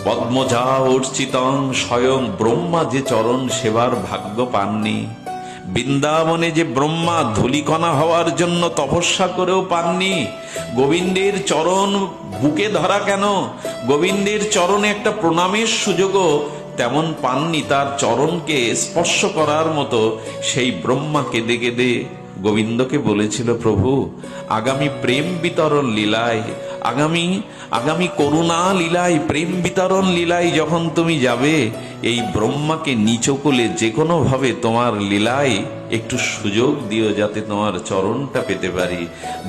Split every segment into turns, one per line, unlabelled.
পদ্মজা অর্চিতং, স্বয়ং ব্রহ্মা যে চরণ সেবার ভাগ্য পাননি, বৃন্দাবনে যে ব্রহ্মা ধূলিকণা হওয়ার জন্য তপস্যা করেও পাননি, গোবিন্দের চরণ বুকে ধরা কেন, গোবিন্দের চরণে একটা প্রণামের সুযোগও তেমন পাননি, তার চরণকে স্পর্শ করার মতো সেই ব্রহ্মা কেঁদে কেঁদে গোবিন্দকে বলেছিল, প্রভু আগামী প্রেম বিতরণ লীলায়, আগামী করুণা লীলায়, প্রেম বিতরণ লীলায় যখন তুমি যাবে, এই ব্রহ্মাকে নিচু কোলে যে কোনো ভাবে তোমার লীলায় একটু সুযোগ দিও, যাতে তোমার চরণটা পেতে পারি।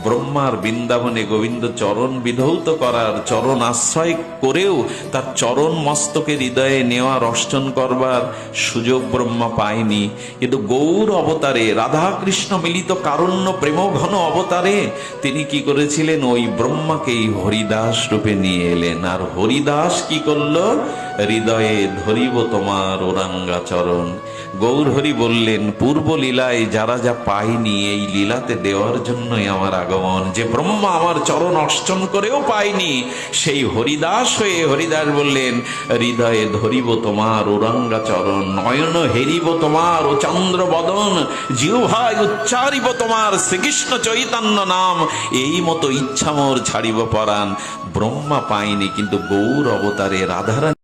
ব্রহ্মার বৃন্দাবনে গোবিন্দ চরণ বিধৌত করার, চরণ আশ্রয় করেও তার চরণ মস্তকে হৃদয়ে নেওয়ার, অর্চন করবার সুযোগ ব্রহ্মা পায়নি। কিন্তু গৌর অবতারে, রাধা কৃষ্ণ মিলিত কারুণ্য প্রেমঘন অবতারে তিনি কি করেছিলেন, ওই ব্রহ্মাকেই হরিদাস রূপে নিয়ে এলেন। আর হরিদাস কি করল, হৃদয়ে ধরিব তোমার ওরাঙ্গা চরণ। গৌর হরি বললেন, পূর্ব লীলায় যারা যা পায়নি, এই লীলাতে দেওয়ার জন্যই আমার আগমন। যে ব্রহ্মা আমার চরণ অর্চন করেও পায়নি, সেই হরিদাস হয়ে হরিদাস বললেন, হৃদয়ে ধরিব তোমার ওরাঙ্গা চরণ, নয়ন হেরিব তোমার ও চন্দ্র বদন, জিহ্বায় উচ্চারিব তোমার শ্রীকৃষ্ণ চৈতন্য নাম, এই মতো ইচ্ছা মোর ছাড়িব পরাণ। ব্রহ্মা পায়নি, কিন্তু গৌর অবতারে রাধারানী